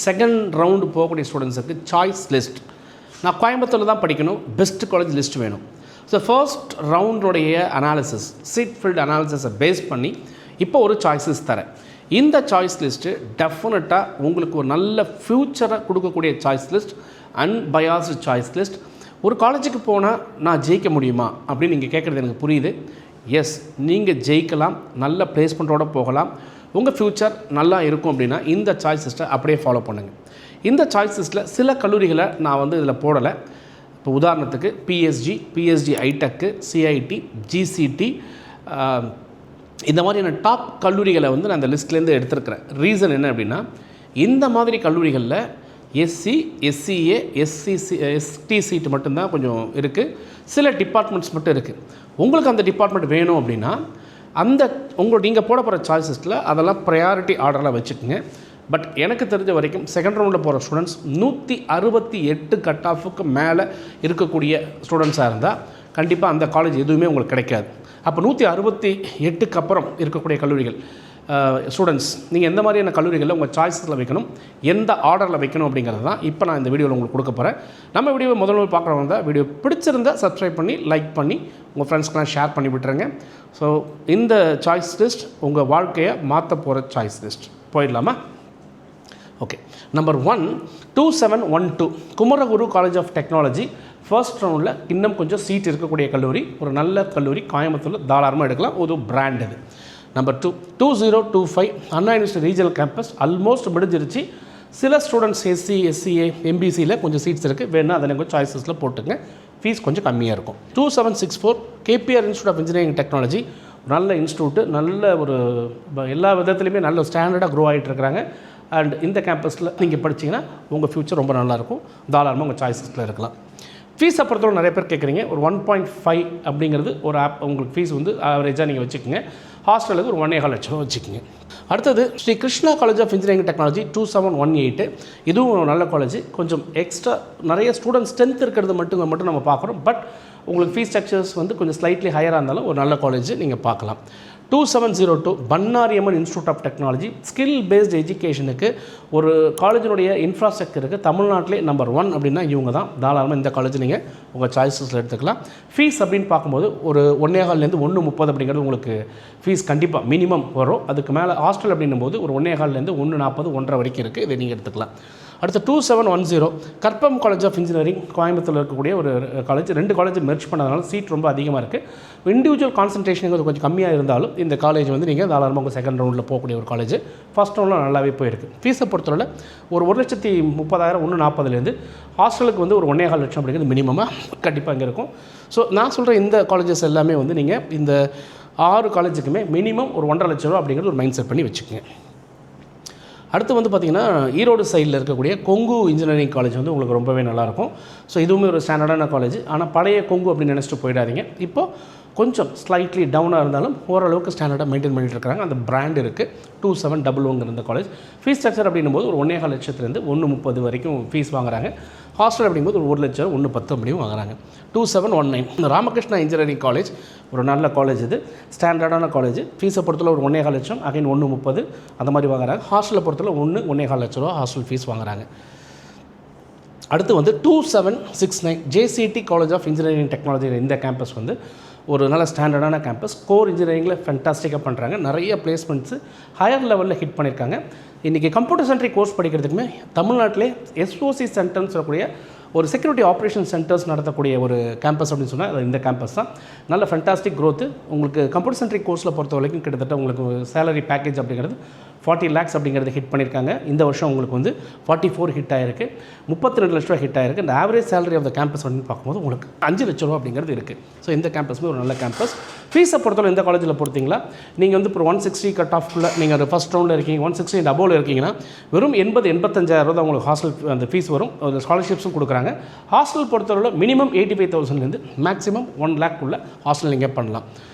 Second round போகக்கூடிய ஸ்டூடெண்ட்ஸுக்கு choice list. நான் கோயம்புத்தூரில் தான் படிக்கணும், பெஸ்ட் காலேஜ் லிஸ்ட் வேணும். ஸோ ஃபர்ஸ்ட் ரவுண்டோடைய அனாலிசிஸ், சீட் ஃபில்ட் அனாலிசிஸை பேஸ் பண்ணி இப்போ ஒரு சாய்ஸஸ் தரேன். இந்த சாய்ஸ் லிஸ்ட்டு டெஃபினட்டாக உங்களுக்கு ஒரு நல்ல ஃப்யூச்சரை கொடுக்கக்கூடிய choice list, unbiased choice list. ஒரு காலேஜுக்கு போனால் நான் ஜெயிக்க முடியுமா அப்படின்னு நீங்கள் கேட்குறது எனக்கு புரியுது. எஸ், நீங்கள் ஜெயிக்கலாம், நல்ல பிளேஸ்மெண்ட்டோடு போகலாம், உங்கள் ஃப்யூச்சர் நல்லா இருக்கும் அப்படின்னா இந்த சாய்ஸ் லிஸ்ட்டை அப்படியே ஃபாலோ பண்ணுங்கள். இந்த சாய்ஸ் லிஸ்ட்டில் சில கல்லூரிகளை நான் வந்து இதில் போடலை. இப்போ உதாரணத்துக்கு பிஎஸ்ஜி ஐடெக்கு, சிஐடி, ஜிசிடி, இந்த மாதிரியான டாப் கல்லூரிகளை வந்து நான் இந்த லிஸ்ட்லேருந்து எடுத்துருக்கிறேன். ரீசன் என்ன அப்படின்னா, இந்த மாதிரி கல்லூரிகளில் எஸ்சி, எஸ்சிஏ, எஸ்டி சீட்டு மட்டும்தான் கொஞ்சம் இருக்குது, சில டிபார்ட்மெண்ட்ஸ் மட்டும் இருக்குது. உங்களுக்கு அந்த டிபார்ட்மெண்ட் வேணும் அப்படின்னா அந்த நீங்கள் போட போகிற சாய்ஸஸில் அதெல்லாம் ப்ரையாரிட்டி ஆர்டரில் வச்சுக்கோங்க. பட் எனக்கு தெரிஞ்ச வரைக்கும் செகண்ட் ரவுண்டில் போகிற ஸ்டூடெண்ட்ஸ் 168 கட் ஆஃபுக்கு மேலே இருக்கக்கூடிய ஸ்டூடெண்ட்ஸாக இருந்தால் கண்டிப்பாக அந்த காலேஜ் எதுவுமே உங்களுக்கு கிடைக்காது. அப்போ 168க்கு அப்புறம் இருக்கக்கூடிய கல்லூரிகள் ஸ்டூடெண்ட்ஸ் நீங்கள் எந்த மாதிரியான கல்லூரிகளில் உங்கள் சாய்ஸஸில் வைக்கணும், எந்த ஆர்டரில் வைக்கணும் அப்படிங்கிறது தான் இப்போ நான் இந்த வீடியோவில் உங்களுக்கு கொடுக்க போகிறேன். நம்ம வீடியோவை முதல்ல பார்க்குறவங்க தான் வீடியோ பிடிச்சிருந்தால் சப்ஸ்கிரைப் பண்ணி லைக் பண்ணி உங்கள் ஃப்ரெண்ட்ஸ்க்கெலாம் ஷேர் பண்ணி விட்டுருங்க. ஸோ இந்த சாய்ஸ் லிஸ்ட் உங்கள் வாழ்க்கையை மாற்ற போகிற சாய்ஸ் லிஸ்ட். போயிடலாமா? Okay. Number 1, 2712 Kumaraguru college of technology. First ரவுண்டில் இன்னும் கொஞ்சம் சீட் இருக்கக்கூடிய கல்லூரி, ஒரு நல்ல கல்லூரி, கோயம்புத்தூரில் தாராளமாக எடுக்கலாம், ஒரு பிராண்ட் இது. நம்பர் 2, 2025 அண்ணா யூனிவர்சிட்டி ரீஜனல் கேம்பஸ். ஆல்மோஸ்ட் முடிஞ்சிருச்சு. சில ஸ்டூடெண்ட்ஸ் எஸ்சி, எஸ்சிஏ, எம்பிசியில் கொஞ்சம் சீட்ஸ் இருக்குது, வேணால் அதை கொஞ்சம் சாய்ஸஸில் போட்டுங்க, ஃபீஸ் கொஞ்சம் கம்மியாக இருக்கும். 2764 KPR institute of engineering technology. நல்ல இன்ஸ்டியூட்டு, நல்ல ஒரு எல்லா விதத்துலையுமே நல்ல ஸ்டாண்டர்டாக க்ரோ ஆகிட்டு இருக்கிறாங்க. அண்ட் இந்த கேம்பஸில் நீங்கள் படிச்சிங்கன்னா உங்கள் ஃப்யூச்சர் ரொம்ப நல்லாயிருக்கும், தாராளமாக உங்கள் சாய்ஸஸில் இருக்கலாம். ஃபீஸை பொறுத்தவரை நிறைய பேர் கேட்குறீங்க. ஒரு 1.5 அப்படிங்கிறது ஒரு உங்களுக்கு ஃபீஸ் வந்து ஆவரேஜாக நீங்கள் வச்சுக்கோங்க. ஹாஸ்டலுக்கு ஒரு 1.25 லட்சம் வச்சுக்கோங்க. அடுத்தது Sri Krishna college of engineering technology 2718. இதுவும் ஒரு நல்ல காலேஜ். கொஞ்சம் எக்ஸ்ட்ரா நிறைய ஸ்டூடெண்ட் ஸ்ட்ரென்த் இருக்கிறது மட்டும் நம்ம பார்க்குறோம். பட் உங்களுக்கு ஃபீஸ் ஸ்ட்ரக்சர்ஸ் வந்து கொஞ்சம் ஸ்லைட்லி ஹையராக இருந்தாலும் ஒரு நல்ல காலேஜ் நீங்கள் பார்க்கலாம். 2702 Bannariamman institute of technology. Skill based எஜுகேஷனுக்கு ஒரு காலேஜினுடைய இன்ஃப்ராஸ்ட்ரக்சருக்கு தமிழ்நாட்டிலே நம்பர் 1 அப்படின்னா இவங்க தான். தாராளமாக இந்த காலேஜ் நீங்கள் உங்கள் சாய்ஸஸில் எடுத்துக்கலாம். ஃபீஸ் அப்படின்னு பார்க்கும்போது ஒரு 1.25 1.30 அப்படிங்கிறது உங்களுக்கு ஃபீஸ் கண்டிப்பாக மினிமம் வரும். அதுக்கு மேலே ஹாஸ்டல் அப்படின்னும் போது ஒரு 1.25 1.40 1.5 வரைக்கும் இருக்குது, இதை நீங்கள் எடுத்துக்கலாம். அடுத்து 2710 கற்பம் காலேஜ் ஆஃப் இன்ஜினியரிங் கோயம்புத்தூரில் இருக்கக்கூடிய ஒரு காலேஜ். 2 காலேஜ் மெர்ஜ் பண்ணதுனால சீட் ரொம்ப அதிகமாக இருக்குது. இண்டிவிஜுவல் கான்சன்ட்ரேஷனுங்கிறது கொஞ்சம் கம்மியாக இருந்தாலும் இந்த காலேஜ் வந்து நீங்கள் தாராளமாக உங்கள் செகண்ட் ரவுண்டில் போகக்கூடிய ஒரு காலேஜ். ஃபஸ்ட் ரவுண்டில் நல்லாவே போயிருக்கு. ஃபீஸை பொறுத்தவரை ஒரு 1,30,000 1.40 ஹாஸ்டலுக்கு வந்து ஒரு 1.25 லட்சம் அப்படிங்கிறது மினிமமாக கண்டிப்பாக இங்கே இருக்கும். ஸோ நான் சொல்கிற இந்த காலேஜஸ் எல்லாமே வந்து நீங்கள் இந்த 6 காலேஜுக்குமே மினிமம் ஒரு 1.5 லட்ச ரூபா அப்படிங்கிறது ஒரு மைண்ட் செட் பண்ணி வச்சுக்கோங்க. அடுத்து வந்து பார்த்திங்கன்னா ஈரோடு சைடில் இருக்கக்கூடிய கொங்கு இன்ஜினியரிங் காலேஜ் வந்து உங்களுக்கு ரொம்பவே நல்லாயிருக்கும். ஸோ இதுவுமே ஒரு ஸ்டாண்டர்டான காலேஜ். ஆனால் பழைய கொங்கு அப்படின்னு நினச்சிட்டு போயிடாதீங்க. இப்போது கொஞ்சம் ஸ்லைட்லி டவுனாக இருந்தாலும் ஓரளவுக்கு ஸ்டாண்டர்டாக மெயின்டைன் பண்ணிட்டு இருக்காங்க. அந்த பிராண்ட் இருக்குது. 2711 இந்த காலேஜ். ஃபீஸ் ஸ்ட்ரக்சர் அப்படின்னும் போது ஒரு 1.25 லட்சத்துலேருந்து 1.30 வரைக்கும் ஃபீஸ் வாங்குறாங்க. ஹாஸ்டல் அப்படிங்கும்போது ஒரு 1 லட்சம் 1.10 அப்படியும் வாங்குறாங்க. 2719 இந்த ராமகிருஷ்ணா இன்ஜினியரிங் காலேஜ் ஒரு நல்ல காலேஜ். இது ஸ்டாண்டர்டான காலேஜ். ஃபீஸை பொறுத்தவரை ஒரு 1.25 லட்சம், அகைன் 1.30 அந்த மாதிரி வாங்குறாங்க. ஹாஸ்டலை பொறுத்தவரை 1.25 லட்ச ரூபா ஹாஸ்டல் ஃபீஸ் வாங்குறாங்க. அடுத்து வந்து 2769 JCT college of engineering technology. இந்த கேம்பஸ் வந்து ஒரு நல்ல ஸ்டாண்டர்டான கேம்பஸ். கோர் இன்ஜினியரிங்கில் ஃபென்டாஸ்டிக்காக பண்ணுறாங்க. நிறைய பிளேஸ்மெண்ட்ஸு ஹையர் லெவலில் ஹிட் பண்ணியிருக்காங்க. இன்றைக்கி கம்ப்யூட்டர் சென்ட்ரிக் கோர்ஸ் படிக்கிறதுக்குமே தமிழ்நாட்டிலே எஸ்ஓசி சென்டர்னு சொல்லக்கூடிய ஒரு செக்யூரிட்டி ஆப்ரேஷன் சென்டர்ஸ் நடத்தக்கூடிய ஒரு கேம்பஸ் அப்படின்னு சொன்னால் அது இந்த கேம்பஸ் தான். நல்ல ஃபென்டாஸ்டிக் க்ரோத்து. உங்களுக்கு கம்ப்யூட்டர் சென்ட்ரிக் கோர்ஸில் பொறுத்த வரைக்கும் கிட்டத்தட்ட உங்களுக்கு சேலரி பேக்கேஜ் அப்படிங்கிறது 40 lakhs அப்படிங்கிறது ஹிட் பண்ணியிருக்காங்க. இந்த வருஷம் உங்களுக்கு வந்து 44 ஹிட் ஆகிருக்கு, 32 லட்ச ரூபா ஹிட் ஆகிருக்கு. இந்த average salary of the campus அப்படின்னு பார்க்கும்போது உங்களுக்கு 5 லட்ச ரூபா அப்படிங்கிறது இருக்குது. ஸோ இந்த கேம்பஸுமே ஒரு நல்ல கேம்பஸ். ஃபீஸை பொறுத்தவரை இந்த காலேஜில் பொறுத்தீங்களா நீங்கள் வந்து இப்போ 160 கட் ஆஃப்குள்ளே நீங்கள் ஒரு ஃபஸ்ட் ரவுண்டில் இருக்கீங்க, 160 அபோவில் இருக்கீங்கன்னா வெறும் 85,000 தான் உங்களுக்கு ஹாஸ்டல் அந்த ஃபீஸ் வரும். அந்த ஸ்காலர்ஷிப்ஸும் கொடுக்குறாங்க. ஹாஸ்டல் பொறுத்தவரை மினிமம் 85,000லேருந்து மேக்ஸிமம் 1 lakh உள்ள ஹாஸ்டல் நீங்கள் பண்ணலாம்.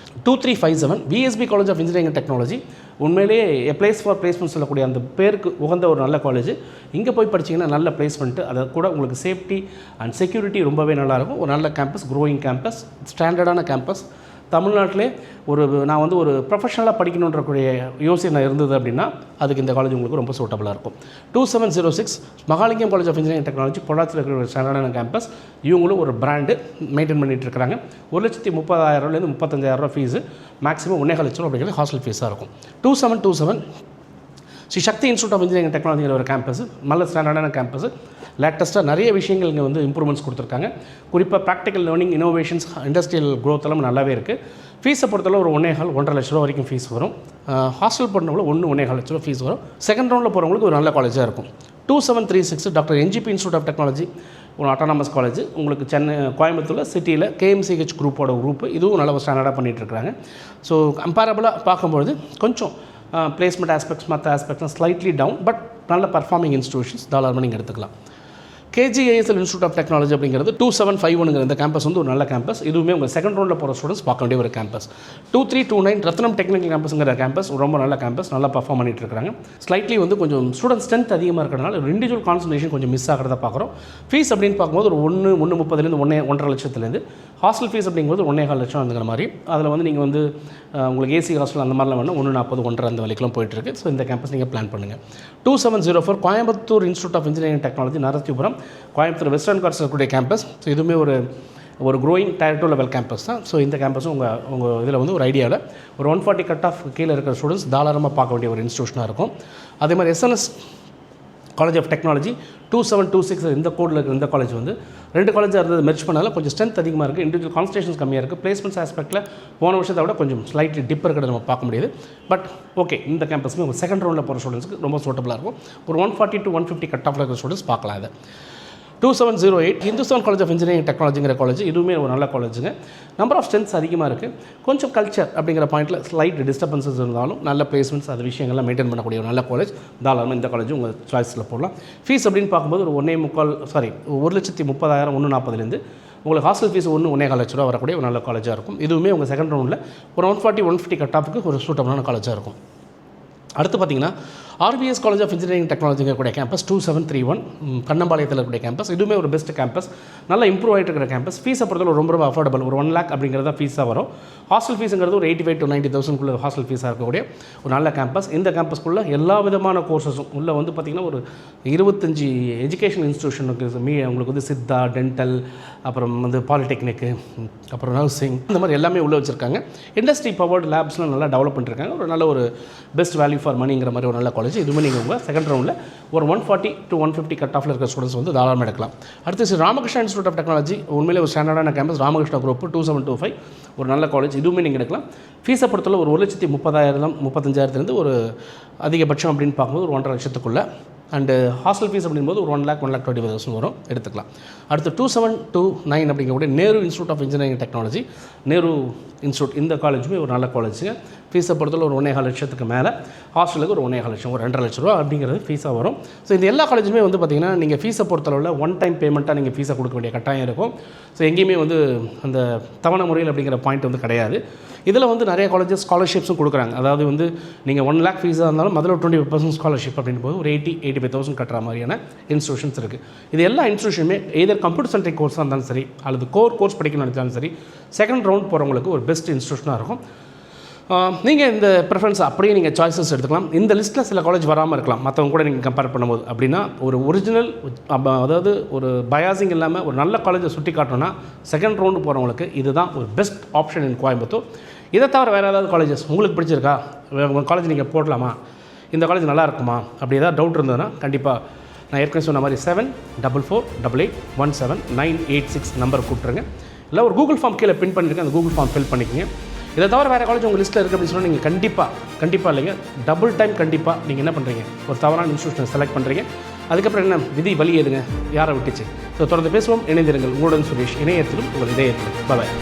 2357 VSB college of engineering technology. உண்மையிலேயே எ பிளேஸ் ஃபார் பிளேஸ்மெண்ட் சொல்லக்கூடிய அந்த பேருக்கு உகந்த ஒரு நல்ல காலேஜ். இங்கே போய் படிச்சிங்கன்னா நல்ல பிளேஸ்மெண்ட்டு, அதை கூட உங்களுக்கு சேஃப்டி அண்ட் செக்யூரிட்டி ரொம்பவே நல்லாயிருக்கும். ஒரு நல்ல கேம்பஸ், க்ரோயிங் கேம்பஸ், ஸ்டாண்டர்டான கேம்பஸ். தமிழ்நாட்டிலே நான் வந்து ஒரு ப்ரொஃபஷனலாக படிக்கணுன்றக்கூடிய யோசனை இருந்தது அப்படின்னா அதுக்கு இந்த காலேஜ் உங்களுக்கு ரொம்ப சூட்டபுளாக இருக்கும். 2706 Mahalingam college of engineering technology பொள்ளாச்சியில் இருக்கிற ஒரு ஸ்டாண்டர்டான கேம்பஸ். இவங்களும் ஒரு பிராண்டு மெயின்டைன் பண்ணிகிட்டு இருக்கிறாங்க. 1,30,000 35,000 ஃபீஸு, மேக்ஸிமம் 1.5 லட்சம் அப்படிங்கிறது ஹாஸ்டல் ஃபீஸாக இருக்கும். 2727 ஸ்ரீ சக்தி இன்ஸ்டியூட் ஆஃப் இன்ஜினியரிங் டெக்னாலஜிங்கிற ஒரு கேம்பஸ், நல்ல ஸ்டாண்டர்டான கேம்பஸ். லேட்டஸ்ட்டாக நிறைய விஷயங்கள் இங்கே வந்து இம்ப்ரூவ்மெண்ட்ஸ் கொடுத்துருக்காங்க. குறிப்பாக practical learning, innovations, industrial growth எல்லாம் நல்லாவே இருக்குது. ஃபீஸை பொறுத்தவரை ஒரு 1.5 லட்ச ரூபா வரைக்கும் ஃபீஸ் வரும். ஹாஸ்டல் போடுறவங்கள 1.5 லட்ச ரூபா ஃபீஸ் வரும். செகண்ட் ரவுண்டில் போகிறவங்களுக்கு ஒரு நல்ல காலேஜாக இருக்கும். 2736 doctor NGP institute of technology, ஒரு அட்டானமஸ் காலேஜ். உங்களுக்கு கோயம்புத்தூரில் சிட்டியில் KMCH குரூப்போட குரூப்பு, இதுவும் நல்ல ஸ்டாண்டர்டாக பண்ணிகிட்ருக்காங்க. ஸோ கம்பேரபிளாக பார்க்கும்பொழுது கொஞ்சம் பிளேஸ்மெண்ட் ஆஸ்பெக்ட்ஸ் மற்ற ஆஸ்பெக்ட்ஸ் ஸ்லைட்லி டவுன், பட் நல்ல பர்ஃபார்மிங் இன்ஸ்டியூஷன்ஸ் தாராளமாக நீங்கள் எடுத்துக்கலாம். KGISL இன்ஸ்டியூட் ஆஃப் டெக்னாலஜி அப்படிங்கிறது 2751 இந்த கேம்பஸ் வந்து ஒரு நல்ல கேம்பஸ். இதுவுமே உங்கள் செகண்ட் ரவுண்டில் போகிற ஸ்டூடெண்ட்ஸ் பார்க்க வேண்டிய ஒரு கேம்பஸ். 2329 ரத்னம் டெக்னிக்கல் கேம்பஸுங்கிற கேம்பஸ் ரொம்ப நல்ல கேம்பஸ், நல்லா பர்ஃபார்ம் பண்ணிட்டு இருக்காங்க. ஸ்லைட்லி வந்து கொஞ்சம் ஸ்டூடெண்ட் ஸ்ட்ரென்த் அதிகமாக இருக்கிறதுனால ஒரு இண்டிவிஜுவல் கான்சன்ட்ரேஷன் கொஞ்சம் மிஸ் ஆகிறத பார்க்குறோம். ஃபீஸ் அப்படின்னு பார்க்கும்போது ஒரு 1.30 1.5 லட்சத்துலேருந்து, ஹாஸ்டல் ஃபீஸ் அப்படிங்கும்போது 1.5 லட்சம் வந்துங்கிற மாதிரி. அதில் வந்து நீங்கள் வந்து உங்களுக்கு AC ஹாஸ்டல் அந்த மாதிரிலாம் வேணும் 1.40 1.5 அந்த வரைக்கும் போயிட்டுருக்கு. ஸோ இந்த கேம்பஸ் நீங்கள் பிளான் பண்ணுங்கள். 2704 Coimbatore institute of engineering technology Narasipuram, Coimbatore Western Ghats இருக்கக்கூடிய கேம்பஸ். ஸோ இதுவுமே ஒரு க்ரோயிங் Tier 2 லெவல் கேம்பஸ் தான். ஸோ இந்த கேம்பஸும் உங்கள் இதில் வந்து ஒரு ஐடியாவில் ஒரு 140 கட் ஆஃப் கீழே இருக்கிற ஸ்டூடெண்ட்ஸ் தாராளமாக பார்க்க வேண்டிய ஒரு இன்ஸ்டியூஷனாக இருக்கும். அதே மாதிரி SNS காலேஜ் ஆஃப் டெக்னாலஜி 2726 இந்த கோடில் இருக்கிற இந்த காலேஜ் வந்து 2 காலேஜாக இருந்தது மெர்ஜ் பண்ணாலும் கொஞ்சம் ஸ்ட்ரென்த் அதிகமாக இருக்குது, இண்டிவிஜுவல் கான்சன்ட்ரேஷன்ஸ் கம்மியாக இருக்குது. பிளேஸ்மெண்ட்ஸ் ஆஸ்பெக்ட்டில் போன வருஷத்தை விட கொஞ்சம் ஸ்லைட்லி டிப் இருக்கிறத நம்ம பார்க்க முடியுது. பட் ஓகே, இந்த கேம்பஸுமே ஒரு செகண்ட் ரவுண்டில் போகிற ஸ்டூடெண்ட்ஸ்க்கு ரொம்ப சூட்டபுளாக இருக்கும். ஒரு 140 to 150 கட் ஆஃபில் இருக்கிற ஸ்டூடெண்ட்ஸ் பார்க்கலாம். இதை 2708 ஹிந்துஸ்தான் காலேஜ் ஆஃப் இன்ஜினியரிங் டெக்னாலஜிங்கிற காலேஜ், இதுவுமே ஒரு நல்ல காலேஜுங்க. நம்பர் ஆஃப் ஸ்ட்ரென்த்ஸ் அதிகமாக இருக்குது. கொஞ்சம் கல்ச்சர் அப்படிங்கிற பாயிண்ட்டில் ஸ்லைட் டிஸ்டர்பன்சஸ் இருந்தாலும் நல்ல பிளேஸ்மெண்ட்ஸ் அது விஷயங்கள்லாம் மெயின்டைன் பண்ணக்கூடிய ஒரு நல்ல காலேஜ். தாராளமாக இந்த காலேஜ் உங்கள் சாய்ஸில் போடலாம். ஃபீஸ் அப்படின்னு பார்க்கும்போது ஒரு 1,30,000 1.40 உங்களுக்கு ஹாஸ்டல் ஃபீஸ் 1.5 லட்ச ரூபா வரக்கூடிய ஒரு நல்ல காலேஜாக இருக்கும். இதுவுமே உங்கள் செகண்ட் ரவுண்டில் ஒரு 140 150 கட் ஆஃபுக்கு ஒரு சூட்டபுளான காலேஜாக இருக்கும். அடுத்து பார்த்தீங்கன்னா RVS காலேஜ் ஆஃப் இன்ஜினியரிங் டெக்னாலஜிங்க கூடிய கேம்பஸ் 2731 கண்ணம்பாளையத்தில் இருக்கக்கூடிய கேம்பஸ். இதுவுமே ஒரு பெஸ்ட் கேம்பஸ், நல்லா இம்ப்ரூவ் ஆகிட்டு இருக்கிற கேம்பஸ். ஃபீஸை பொறுத்தவரை ரொம்ப அஃபோர்டபுள், ஒரு 1 lakh அப்படிங்கிறத ஃபீஸாக வரும். ஹாஸ்டல் ஃபீஸுங்கிறது ஒரு 85,000 to 90,000 ஹாஸ்டல் ஃபீஸாக இருக்கக்கூடிய ஒரு நல்ல கேம்பஸ். இந்த கேம்பஸ்க்குள்ளே எல்லா விதமான கோர்சஸும் உள்ளே வந்து பார்த்திங்கன்னா ஒரு 25 எஜுகேஷன் இன்ஸ்டியூஷன் இருக்குது. உங்களுக்கு வந்து சித்தா, டென்டல், அப்புறம் வந்து பாலிடெக்னிக்கு, அப்புறம் நர்சிங், இந்த மாதிரி எல்லாமே உள்ளே வச்சுருக்காங்க. இண்டஸ்ட்ரி பவர்டு லேப்ஸ்லாம் நல்லா டெவலப் பண்ணிருக்காங்க. ஒரு நல்ல ஒரு பெஸ்ட் வேல்யூ ஃபார் மணிங்கிற மாதிரி ஒரு நல்ல காலேஜ். இதுவுமே நீங்கள் உங்கள் செகண்ட் ரவுண்டில் ஒரு 140 to 150 கட் ஆஃபில் இருக்கிற ஸ்டூடெண்ட்ஸ் வந்து தாராளமாக எடுக்கலாம். அடுத்து Sri Ramakrishna institute of technology, உண்மையிலே ஒரு ஸ்டாண்டர்டான கேம்பஸ். ராமகிருஷ்ணா குரூப் 2725 ஒரு நல்ல காலேஜ். இதுவுமே நீங்கள் எடுக்கலாம். ஃபீஸை பொறுத்தவரை ஒரு 1,30,000 35,000 ஒரு அதிகபட்சம் அப்படின்னு பார்க்கும்போது ஒரு 1.5 லட்சத்துக்குள்ளே. அண்டு ஹாஸ்டல் ஃபீஸ் அப்படிங்கும்போது ஒரு 1 lakh 1,25,000 வரும், எடுத்துக்கலாம். அடுத்து 2729 அப்படிங்கக்கூடிய Nehru institute of engineering technology, Nehru institute இந்த காலேஜுமே ஒரு நல்ல காலேஜுங்க. ஃபீஸை பொறுத்தவரை ஒரு 1.5 லட்சத்துக்கு மேலே, ஹாஸ்டலுக்கு ஒரு 1.5 லட்சம், ஒரு 2.5 லட்ச ரூபா அப்படிங்கிறது ஃபீஸாக வரும். ஸோ இந்த எல்லா காலேஜுமே வந்து பார்த்திங்கன்னா நீங்கள் ஃபீஸை பொறுத்தளவில் 1 டைம் பேமெண்ட்டாக நீங்கள் ஃபீஸை கொடுக்க வேண்டிய கட்டாயம் இருக்கும். ஸோ எங்கேயுமே வந்து அந்த தவணை முறையில் அப்படிங்கிற பாயிண்ட் வந்து கிடையாது. இதில் வந்து நிறைய காலேஜஸ் ஸ்காலர்ஷிப்ஸும் கொடுக்குறாங்க. அதாவது வந்து நீங்கள் 1 lakh ஃபீஸாக இருந்தாலும் அதில் 25% ஸ்காலர்ஷிப் அப்படின்னு போது ஒரு 85,000 கட்டுற மாதிரியான இன்ஸ்டியூஷன்ஸ் இருக்குது. இது எல்லா இன்ஸ்டியூஷனுமே எதர் கம்ப்யூட்டர் சென்ட்ரிக் கோர்ஸாக இருந்தாலும் சரி, அல்லது கோர்ஸ் படிக்கணும்னு நினைச்சாலும் சரி, செகண்ட் ரவுண்ட் போகிறவங்களுக்கு ஒரு பெஸ்ட் இன்ஸ்டியூஷனாக இருக்கும். நீங்கள் இந்த ப்ரிஃபரன்ஸ் அப்படியே நீங்கள் சாய்ஸஸ் எடுத்துக்கலாம். இந்த லிஸ்ட்டில் சில காலேஜ் வராமல் இருக்கலாம், மற்றவங்க கூட நீங்கள் கம்பேர் பண்ணும்போது. அப்படின்னா ஒரு ஒரிஜினல், அதாவது ஒரு பயாசிங் இல்லாமல் ஒரு நல்ல காலேஜை சுட்டி காட்டணும்னா செகண்ட் ரவுண்டு போகிறவங்களுக்கு இதுதான் ஒரு பெஸ்ட் ஆப்ஷன் இன் கோயம்புத்தூர். இதை தவிர வேறு ஏதாவது காலேஜஸ் உங்களுக்கு பிடிச்சிருக்கா, உங்கள் காலேஜ் நீங்கள் போடலாமா, இந்த காலேஜ் நல்லா இருக்குமா, அப்படி ஏதாவது டவுட் இருந்ததுன்னா கண்டிப்பாக நான் ஏற்கனவே சொன்ன மாதிரி 7448817986 நம்பர் கூப்பிட்ருங்க. இல்லை ஒரு கூகுள் ஃபார்ம் கீழே பின் பண்ணியிருக்கேன், அந்த கூகுள் ஃபார்ம் ஃபில் பண்ணிக்கோங்க. இதை தவிர வேறு காலேஜ் உங்கள் லிஸ்ட்டில் இருக்குது அப்படின்னு சொன்னால் நீங்கள் கண்டிப்பாக இல்லைங்க, டபுள் டைம் கண்டிப்பாக நீங்கள் என்ன பண்ணுறீங்க, ஒரு தவறான இன்ஸ்டியூஷனை செலக்ட் பண்ணுறீங்க. அதுக்கப்புறம் என்ன விதி வழி எதுங்க, யாரை விட்டுச்சு. ஸோ தொடர்ந்து பேசுவோம், இணைந்திருங்கள். உங்களுடன் சுரேஷ், இணையத்திலும் உங்கள் இதயத்திலும். பாய்.